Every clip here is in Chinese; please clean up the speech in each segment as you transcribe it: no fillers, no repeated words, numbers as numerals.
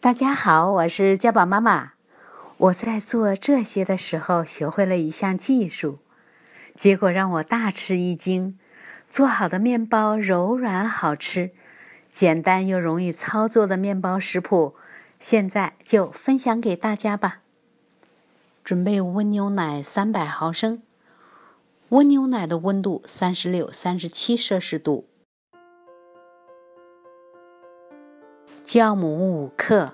大家好，我是家宝妈妈。我在做这些的时候学会了一项技术，结果让我大吃一惊。做好的面包柔软好吃，简单又容易操作的面包食谱，现在就分享给大家吧。准备温牛奶300毫升，温牛奶的温度36、37摄氏度。酵母5克，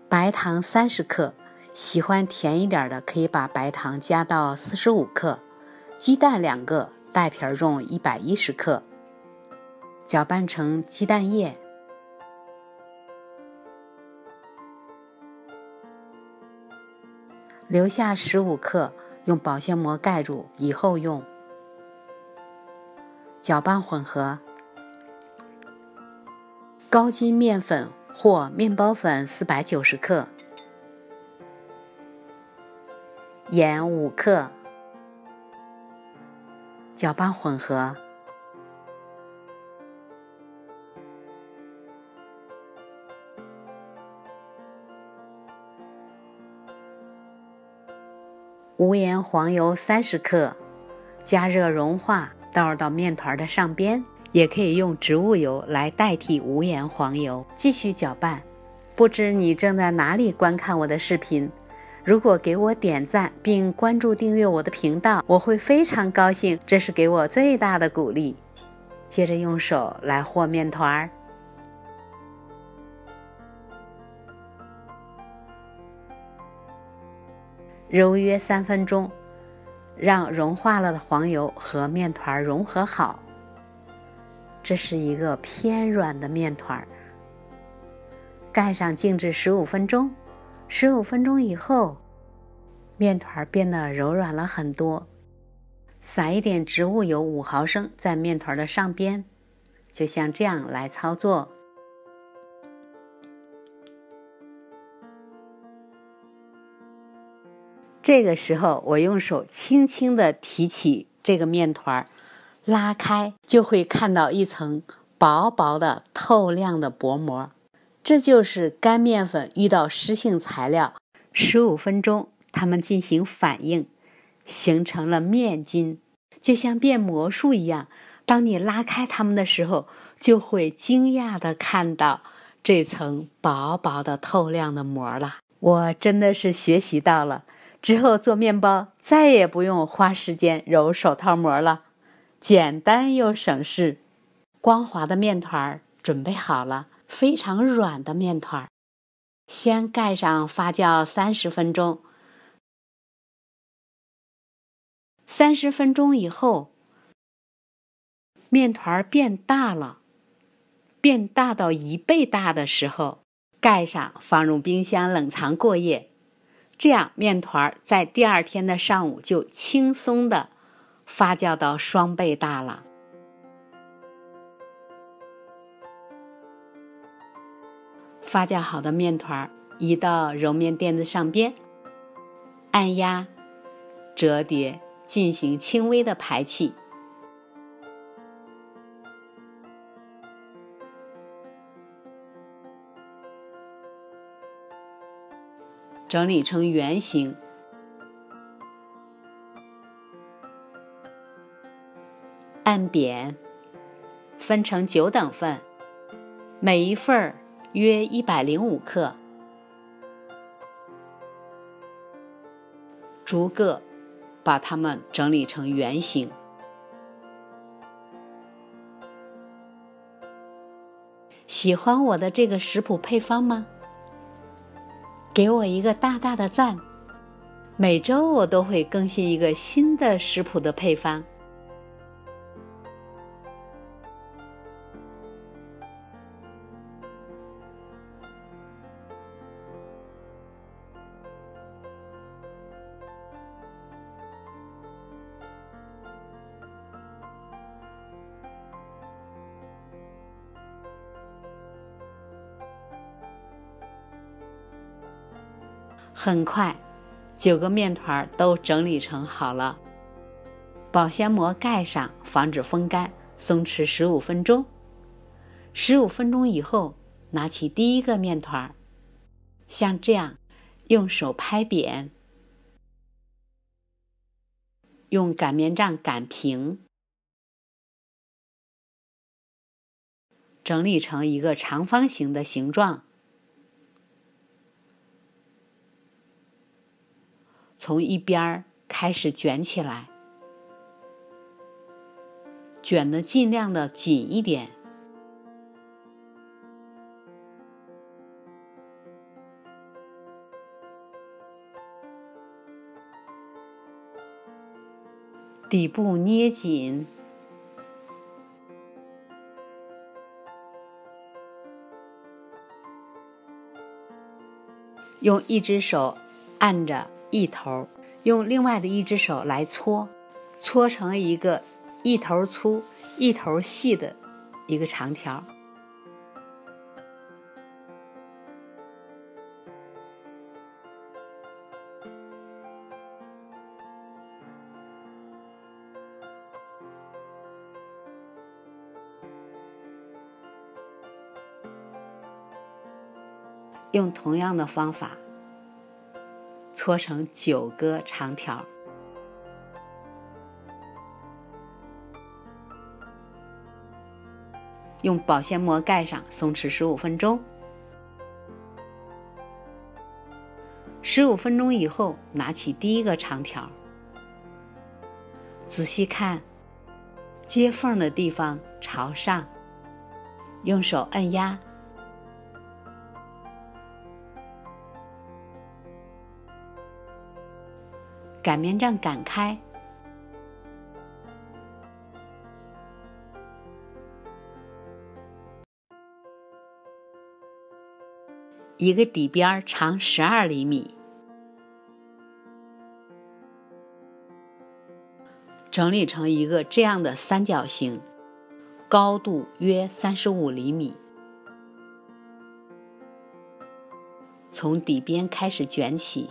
白糖30克，喜欢甜一点的可以把白糖加到45克，鸡蛋2个，带皮重110克，搅拌成鸡蛋液，留下15克，用保鲜膜盖住，以后用。搅拌混合。高筋面粉或面包粉490克，盐5克，搅拌混合。无盐黄油30克，加热融化，倒入到面团的上边。也可以用植物油来代替无盐黄油，继续搅拌。不知你正在哪里观看我的视频？如果给我点赞并关注订阅我的频道，我会非常高兴，这是给我最大的鼓励。接着用手来和面团，揉约3分钟，让融化了的黄油和面团融合好。这是一个偏软的面团，盖上静置15分钟。15分钟以后，面团变得柔软了很多。撒一点植物油5毫升在面团的上边，就像这样来操作。这个时候，我用手轻轻地提起这个面团，拉开就会看到一层薄薄的透亮的薄膜，这就是干面粉遇到湿性材料，15分钟它们进行反应，形成了面筋，就像变魔术一样。当你拉开它们的时候，就会惊讶地看到这层薄薄的透亮的膜了。我真的是学习到了，之后做面包再也不用花时间揉手套膜了。简单又省事。光滑的面团准备好了，非常软的面团，先盖上发酵30分钟。30分钟以后，面团变大了，变大到1倍大的时候，盖上，放入冰箱冷藏过夜。这样面团在第2天的上午就轻松的发酵到2倍大了。发酵好的面团移到揉面垫子上边，按压、折叠，进行轻微的排气。整理成圆形。按扁，分成9等份，每一份约105克，逐个把它们整理成圆形。喜欢我的这个食谱配方吗？给我一个大大的赞！每周我都会更新一个新的食谱的配方。很快9个面团都整理成好了，保鲜膜盖上，防止风干，松弛15分钟。15分钟以后，拿起第一个面团，像这样用手拍扁，用擀面杖擀平，整理成一个长方形的形状。从一边开始卷起来，卷得尽量的紧一点。底部捏紧，用一只手按着一头，用另外的一只手来搓，搓成一个一头粗一头细的一个长条。用同样的方法搓成9个长条，用保鲜膜盖上，松弛15分钟。15分钟以后，拿起第一个长条，仔细看，接缝的地方朝上，用手按压，擀面杖擀开，一个底边长12厘米，整理成一个这样的三角形，高度约35厘米。从底边开始卷起，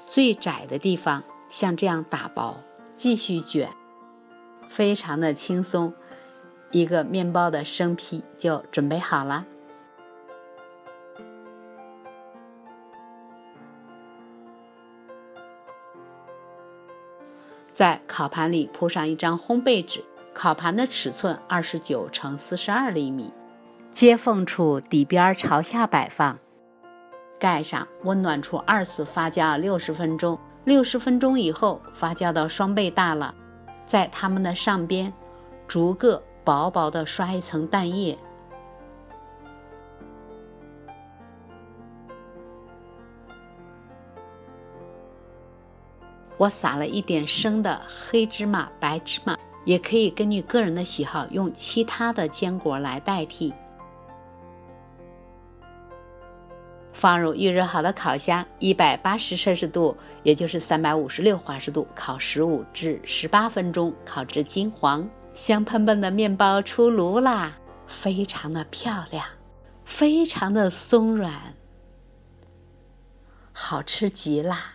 最窄的地方像这样打薄，继续卷，非常的轻松，一个面包的生坯就准备好了。在烤盘里铺上一张烘焙纸，烤盘的尺寸29乘42厘米，接缝处底边朝下摆放，盖上，温暖处2次发酵60分钟。60分钟以后，发酵到双倍大了，在它们的上边逐个薄薄的刷一层蛋液。我撒了一点生的黑芝麻、白芝麻，也可以根据个人的喜好用其他的坚果来代替。放入预热好的烤箱，180摄氏度，也就是356华氏度，烤15至18分钟，烤至金黄。香喷喷的面包出炉啦，非常的漂亮，非常的松软，好吃极啦！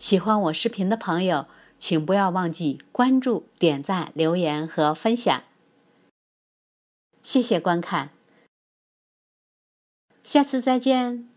喜欢我视频的朋友，请不要忘记关注、点赞、留言和分享。谢谢观看。下次再见。